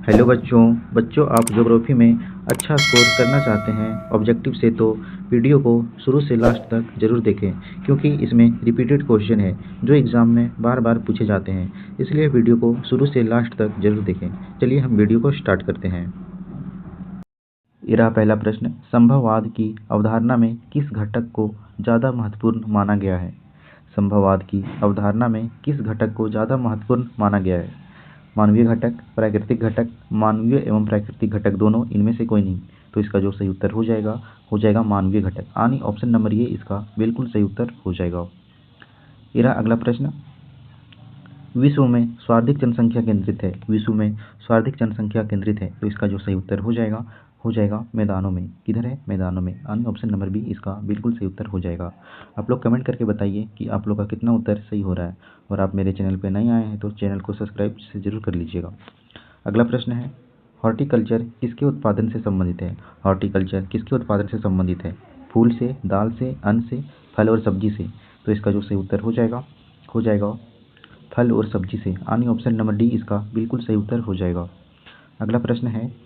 Hello बच्चों बच्चों आप ज्योग्राफी में अच्छा स्कोर करना चाहते हैं ऑब्जेक्टिव से तो वीडियो को शुरू से लास्ट तक ज़रूर देखें क्योंकि इसमें रिपीटेड क्वेश्चन है जो एग्ज़ाम में बार बार पूछे जाते हैं, इसलिए वीडियो को शुरू से लास्ट तक ज़रूर देखें। चलिए हम वीडियो को स्टार्ट करते हैं। ये रहा पहला प्रश्न, संभववाद की अवधारणा में किस घटक को ज़्यादा महत्वपूर्ण माना गया है? संभववाद की अवधारणा में किस घटक को ज़्यादा महत्वपूर्ण माना गया है? मानवीय घटक, प्राकृतिक घटक, मानवीय एवं प्राकृतिक घटक दोनों, इनमें से कोई नहीं। तो इसका जो सही उत्तर हो जाएगा मानवीय घटक। यानी ऑप्शन नंबर ये इसका बिल्कुल सही उत्तर हो जाएगा। ये रहा अगला प्रश्न, विश्व में सर्वाधिक जनसंख्या केंद्रित है। विश्व में सर्वाधिक जनसंख्या केंद्रित है, तो इसका जो सही उत्तर हो जाएगा मैदानों में। किधर है? मैदानों में। यानी ऑप्शन नंबर बी इसका बिल्कुल सही उत्तर हो जाएगा। आप लोग कमेंट करके बताइए कि आप लोग का कितना उत्तर सही हो रहा है। और आप मेरे चैनल पर नए आए हैं तो चैनल को सब्सक्राइब से जरूर कर लीजिएगा। अगला प्रश्न है, हॉर्टिकल्चर किसके उत्पादन से संबंधित है? हॉर्टिकल्चर किसके उत्पादन से संबंधित है? फूल से, दाल से, अन्न से, फल और सब्जी से। तो इसका जो सही उत्तर हो जाएगा फल और सब्जी से। यानी ऑप्शन नंबर डी इसका बिल्कुल सही उत्तर हो जाएगा। अगला प्रश्न है,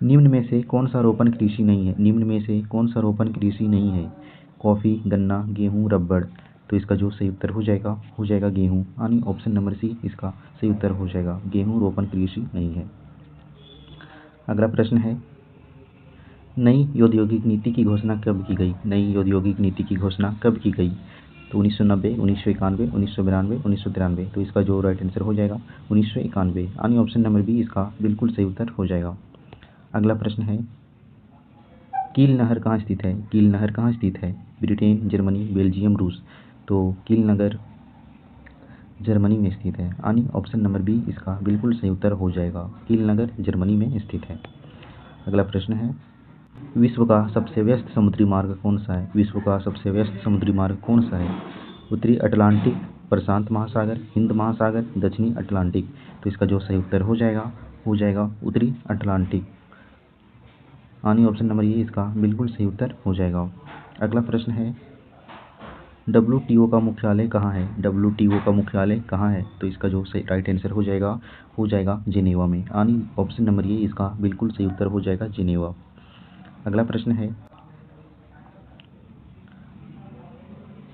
निम्न में से कौन सा रोपण कृषि नहीं है? निम्न में से कौन सा रोपण कृषि नहीं है? कॉफ़ी, गन्ना, गेहूँ, रबड़। तो इसका जो सही उत्तर हो जाएगा गेहूँ। यानी ऑप्शन नंबर सी इसका सही उत्तर हो जाएगा, गेहूँ रोपण कृषि नहीं है। अगला प्रश्न है, नई औद्योगिक नीति की घोषणा कब की गई? नई औद्योगिक नीति की घोषणा कब की गई? तो 1990, 1991, 1992, 1993। तो इसका जो राइट आंसर हो जाएगा 1991। यानी ऑप्शन नंबर बी इसका बिल्कुल सही उत्तर हो जाएगा। अगला प्रश्न है, कील नहर कहाँ स्थित है? कील नहर कहाँ स्थित है? ब्रिटेन, जर्मनी, बेल्जियम, रूस। तो कील नगर जर्मनी में स्थित है। यानी ऑप्शन नंबर बी इसका बिल्कुल सही उत्तर हो जाएगा, कील नगर जर्मनी में स्थित है। अगला प्रश्न है, विश्व का सबसे व्यस्त समुद्री मार्ग कौन सा है? विश्व का सबसे व्यस्त समुद्री मार्ग कौन सा है? उत्तरी अटलांटिक, प्रशांत महासागर, हिंद महासागर, दक्षिणी अटलांटिक। तो इसका जो सही उत्तर हो जाएगा उत्तरी अटलांटिक। यानी ऑप्शन नंबर ये इसका बिल्कुल सही उत्तर हो जाएगा। अगला प्रश्न है, WTO का मुख्यालय कहाँ है? WTO का मुख्यालय कहाँ है? तो इसका जो सही राइट आंसर हो जाएगा जिनेवा में। यानी ऑप्शन नंबर ये इसका बिल्कुल सही उत्तर हो जाएगा जिनेवा। अगला प्रश्न है,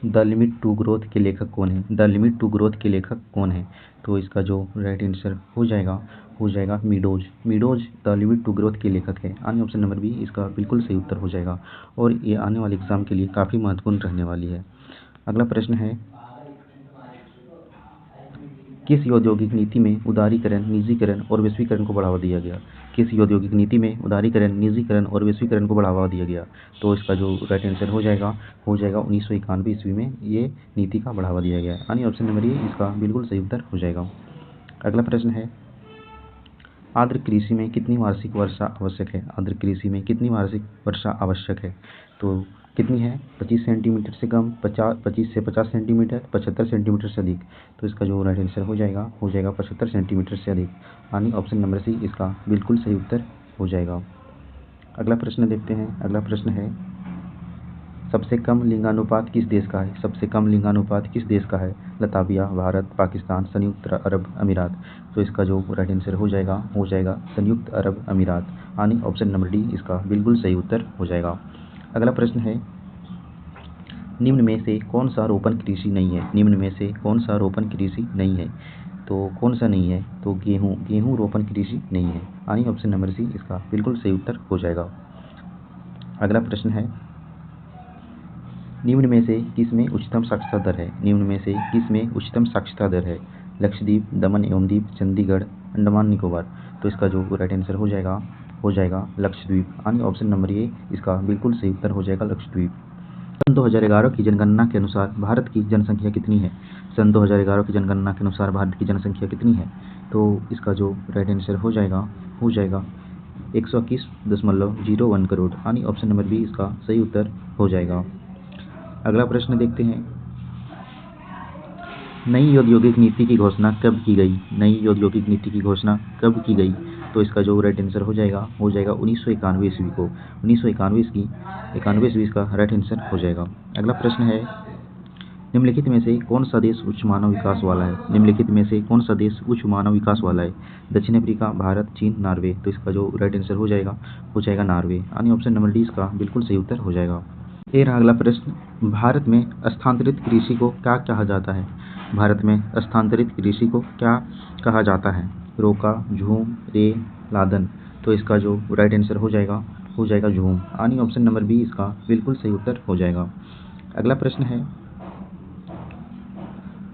द लिमिट टू ग्रोथ के लेखक कौन है? द लिमिट टू ग्रोथ के लेखक कौन है? तो इसका जो राइट आंसर हो जाएगा Meadows. Meadows the limit to growth के लेखक है। यानी ऑप्शन नंबर बी इसका बिल्कुल सही उत्तर हो जाएगा और ये आने वाले एग्जाम के लिए काफ़ी महत्वपूर्ण रहने वाली है। अगला प्रश्न है, किस औद्योगिक नीति में उदारीकरण, निजीकरण और वैश्वीकरण को बढ़ावा दिया गया? किस औद्योगिक नीति में उदारीकरण, निजीकरण और वैश्वीकरण को बढ़ावा दिया गया? तो इसका जो राइट आंसर हो जाएगा 1991 ईस्वी में ये नीति का बढ़ावा दिया गया। यानी ऑप्शन नंबर ये इसका बिल्कुल सही उत्तर हो जाएगा। अगला प्रश्न है, आर्द्र कृषि में कितनी वार्षिक वर्षा आवश्यक है? आर्द्र कृषि में कितनी वार्षिक वर्षा आवश्यक है? तो कितनी है? 25 सेंटीमीटर से कम, 25 से 50 सेंटीमीटर, 75 सेंटीमीटर से अधिक। तो इसका जो राइट आंसर हो जाएगा 75 सेंटीमीटर से अधिक। यानी ऑप्शन नंबर सी इसका बिल्कुल सही उत्तर हो जाएगा। अगला प्रश्न देखते हैं। अगला प्रश्न है, सबसे कम लिंगानुपात किस देश का है? सबसे कम लिंगानुपात किस देश का है? लताविया, भारत, पाकिस्तान, संयुक्त अरब अमीरात। तो इसका जो राइट आंसर हो जाएगा संयुक्त अरब अमीरात। यानी ऑप्शन नंबर डी इसका बिल्कुल सही उत्तर हो जाएगा। अगला प्रश्न है, निम्न में से कौन सा रोपण कृषि नहीं है? निम्न में से कौन सा रोपण कृषि नहीं है? तो कौन सा नहीं है? तो गेहूँ रोपण कृषि नहीं है। यानी ऑप्शन नंबर सी इसका बिल्कुल सही उत्तर हो जाएगा। अगला प्रश्न है, निम्न में से किसमें उच्चतम साक्षरता दर है? निम्न में से किसमें उच्चतम साक्षरता दर है? लक्षद्वीप, दमन एवं दीप, चंडीगढ़, अंडमान निकोबार। तो इसका जो राइट आंसर हो जाएगा लक्षद्वीप। यानी ऑप्शन नंबर ए इसका बिल्कुल सही उत्तर हो जाएगा लक्षद्वीप। सन 2011 की जनगणना के अनुसार भारत की जनसंख्या कितनी है? सन 2011 की जनगणना के अनुसार भारत की जनसंख्या कितनी है? तो इसका जो राइट आंसर हो जाएगा 121.01 करोड़। यानी ऑप्शन नंबर बी इसका सही उत्तर हो जाएगा। अगला प्रश्न देखते हैं, नई औद्योगिक नीति की घोषणा कब की गई? नई औद्योगिक नीति की घोषणा कब की गई? तो इसका जो राइट आंसर हो जाएगा 1991 ईस्वी को। 1991 ईस्वी का राइट आंसर हो जाएगा। अगला प्रश्न है, निम्नलिखित में से कौन सा देश उच्च मानव विकास वाला है? निम्नलिखित में से कौन सा देश उच्च मानव विकास वाला है? दक्षिण अफ्रीका, भारत, चीन, नॉर्वे। तो इसका जो राइट आंसर हो जाएगा नॉर्वे। यानी ऑप्शन नंबर डी इसका बिल्कुल सही उत्तर हो जाएगा। ये रहा अगला प्रश्न, भारत में स्थानांतरित कृषि को क्या कहा जाता है? भारत में स्थानांतरित कृषि को क्या कहा जाता है? रोका, झूम, रे, लादन। तो इसका जो राइट आंसर हो जाएगा झूम। यानी ऑप्शन नंबर बी इसका बिल्कुल सही उत्तर हो जाएगा। अगला प्रश्न है,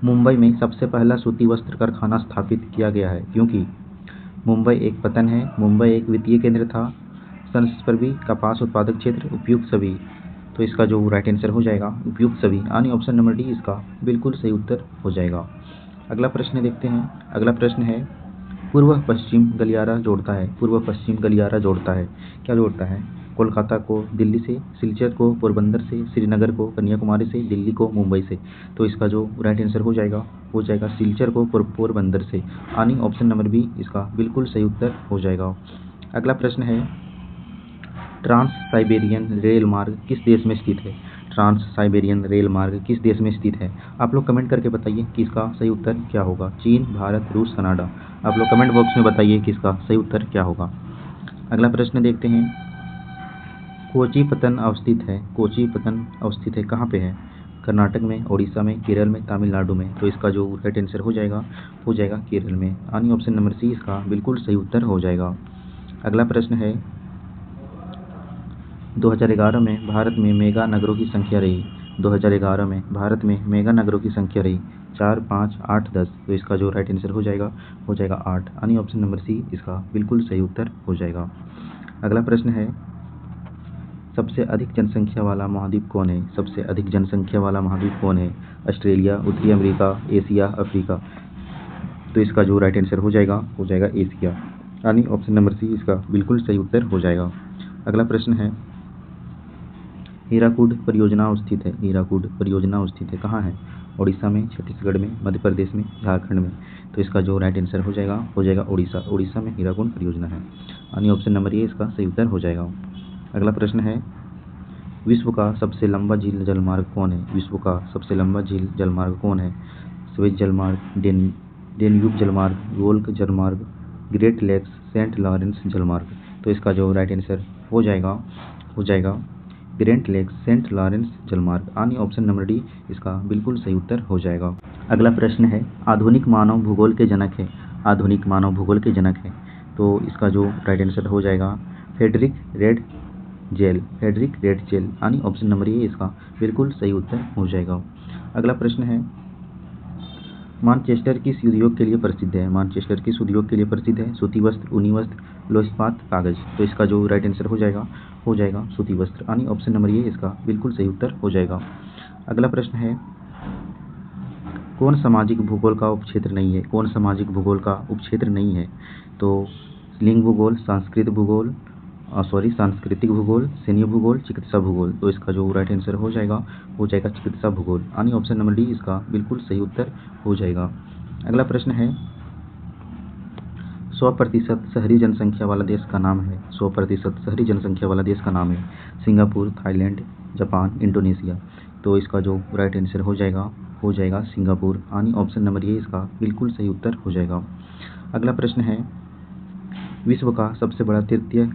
मुंबई में सबसे पहला सूती वस्त्र कारखाना स्थापित किया गया है क्योंकि? मुंबई एक पतन है, मुंबई एक वित्तीय केंद्र था, संस्पर्वी कपास उत्पादक क्षेत्र, उपयुक्त सभी। तो इसका जो राइट आंसर हो जाएगा उपयुक्त सभी। यानी ऑप्शन नंबर डी इसका बिल्कुल सही उत्तर हो जाएगा। अगला प्रश्न देखते हैं। अगला प्रश्न है, पूर्व पश्चिम गलियारा जोड़ता है। पूर्व पश्चिम गलियारा जोड़ता है, क्या जोड़ता है? कोलकाता को दिल्ली से, सिलचर को पोरबंदर से, श्रीनगर को कन्याकुमारी से, दिल्ली को मुंबई से। तो इसका जो राइट आंसर हो जाएगा सिलचर को पोरबंदर से। यानी ऑप्शन नंबर बी इसका बिल्कुल सही उत्तर हो जाएगा। अगला प्रश्न है, ट्रांस साइबेरियन रेल मार्ग किस देश में स्थित है? ट्रांस साइबेरियन रेल मार्ग किस देश में स्थित है? आप लोग कमेंट करके बताइए कि इसका सही उत्तर क्या होगा। चीन, भारत, रूस, कनाडा। आप लोग कमेंट बॉक्स में बताइए कि इसका सही उत्तर क्या होगा। अगला प्रश्न देखते हैं, कोची पतन अवस्थित है। कोची पतन अवस्थित है कहाँ पे है? कर्नाटक में, ओडिशा में, केरल में, तमिलनाडु में। तो इसका जो राइट आंसर हो जाएगा केरल में। यानी ऑप्शन नंबर सी इसका बिल्कुल सही उत्तर हो जाएगा। अगला प्रश्न है, 2011 में भारत में मेगा नगरों की संख्या रही। 2011 में भारत में मेगा नगरों की संख्या रही 4, 5, 8, 10। तो इसका जो राइट आंसर हो जाएगा 8। यानी ऑप्शन नंबर सी इसका बिल्कुल सही उत्तर हो जाएगा। अगला प्रश्न है, सबसे अधिक जनसंख्या वाला महाद्वीप कौन है? सबसे अधिक जनसंख्या वाला महाद्वीप कौन है? ऑस्ट्रेलिया, उत्तरी अमेरिका, एशिया, अफ्रीका। तो इसका जो राइट आंसर हो जाएगा एशिया। यानी ऑप्शन नंबर सी इसका बिल्कुल सही उत्तर हो जाएगा। अगला प्रश्न है, हीराकुड परियोजना स्थित है। हीराकुड परियोजना स्थित है कहाँ है? ओडिशा में, छत्तीसगढ़ में, मध्य प्रदेश में, झारखंड में। तो इसका जो राइट आंसर हो जाएगा ओडिशा में हीराकुड परियोजना है। यानी ऑप्शन नंबर ए इसका सही उत्तर हो जाएगा। अगला प्रश्न है, विश्व का सबसे लंबा झील जलमार्ग कौन है? विश्व का सबसे लंबा झील जलमार्ग कौन है? स्वेज जलमार्ग, डेन्यूब जलमार्ग, वोल्ग जलमार्ग, ग्रेट लेक्स सेंट लॉरेंस जलमार्ग। तो इसका जो राइट आंसर हो जाएगा ग्रेट लेक्स सेंट लॉरेंस जलमार्ग। यानी ऑप्शन नंबर डी इसका बिल्कुल सही उत्तर हो जाएगा। अगला प्रश्न है, आधुनिक मानव भूगोल के जनक है। आधुनिक मानव भूगोल के जनक है। तो इसका जो राइट आंसर हो जाएगा फ्रेडरिक रेड जेल। यानी ऑप्शन नंबर ए इसका बिल्कुल सही उत्तर हो जाएगा। अगला प्रश्न है, मानचेस्टर किस उद्योग के लिए प्रसिद्ध है? मानचेस्टर किस उद्योग के लिए प्रसिद्ध है? सूती वस्त्र, ऊनी वस्त्र, लोह इस्पात, कागज। तो इसका जो राइट आंसर हो जाएगा सूती वस्त्र। यानी ऑप्शन नंबर ए इसका बिल्कुल सही उत्तर हो जाएगा। अगला प्रश्न है, कौन सामाजिक भूगोल का उपक्षेत्र नहीं है? कौन सामाजिक भूगोल का उपक्षेत्र नहीं है? तो लिंग भूगोल, सांस्कृतिक भूगोल, सैन्य भूगोल, चिकित्सा भूगोल। तो इसका जो राइट आंसर हो जाएगा चिकित्सा भूगोल। यानी ऑप्शन नंबर डी इसका बिल्कुल सही उत्तर हो जाएगा। अगला प्रश्न है, 100% शहरी जनसंख्या वाला देश का नाम है। 100% शहरी जनसंख्या वाला देश का नाम है सिंगापुर, थाईलैंड, जापान, इंडोनेशिया। तो इसका जो राइट आंसर हो जाएगा सिंगापुर। यानी ऑप्शन नंबर ए इसका बिल्कुल सही उत्तर हो जाएगा। अगला प्रश्न है, विश्व का सबसे बड़ा तृतीय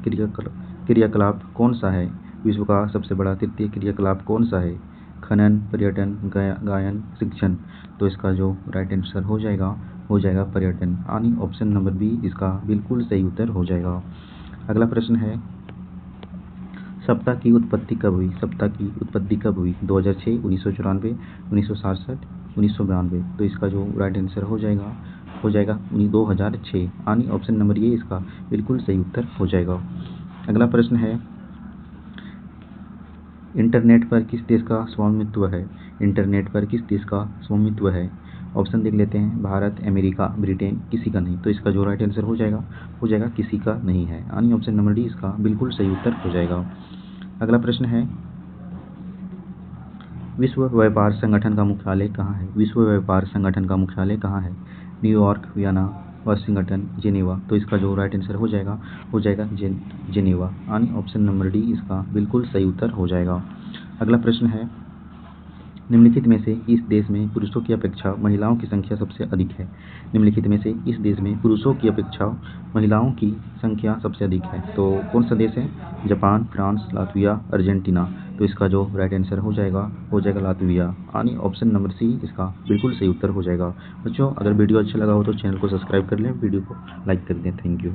क्रियाकलाप कौन सा है? विश्व का सबसे बड़ा तृतीय क्रियाकलाप कौन सा है? खनन, पर्यटन, गायन, शिक्षण। तो इसका जो राइट आंसर हो जाएगा पर्यटन। यानी ऑप्शन नंबर बी इसका बिल्कुल सही उत्तर हो जाएगा। अगला प्रश्न है, सप्ताह की उत्पत्ति कब हुई? 2006, 1994, 1967, 1992। तो इसका जो राइट आंसर हो जाएगा 2006। यानी ऑप्शन नंबर ए इसका बिल्कुल सही उत्तर हो जाएगा। अगला प्रश्न है, इंटरनेट पर किस देश का स्वामित्व है? इंटरनेट पर किस देश का स्वामित्व है? ऑप्शन देख लेते हैं, भारत, अमेरिका, ब्रिटेन, किसी का नहीं। तो इसका जो राइट आंसर हो जाएगा किसी का नहीं है। यानी ऑप्शन नंबर डी इसका बिल्कुल सही उत्तर हो जाएगा। अगला प्रश्न है, विश्व व्यापार संगठन का मुख्यालय कहाँ है? विश्व व्यापार संगठन का मुख्यालय कहाँ है? New York, Vienna, Washington, Geneva. तो इसका जो राइट आंसर हो जाएगा जेनेवा। यानी ऑप्शन नंबर डी इसका बिल्कुल सही उत्तर हो जाएगा। अगला प्रश्न है, निम्नलिखित में से इस देश में पुरुषों की अपेक्षा महिलाओं की संख्या सबसे अधिक है। निम्नलिखित में से इस देश में पुरुषों की अपेक्षा महिलाओं की संख्या सबसे अधिक है। तो कौन सा देश है? Japan, France, Latvia, Argentina. तो इसका जो राइट आंसर हो जाएगा लातविया, यानी ऑप्शन नंबर सी इसका बिल्कुल सही उत्तर हो जाएगा। बच्चों, अगर वीडियो अच्छा लगा हो तो चैनल को सब्सक्राइब कर लें, वीडियो को लाइक कर दें। Thank you.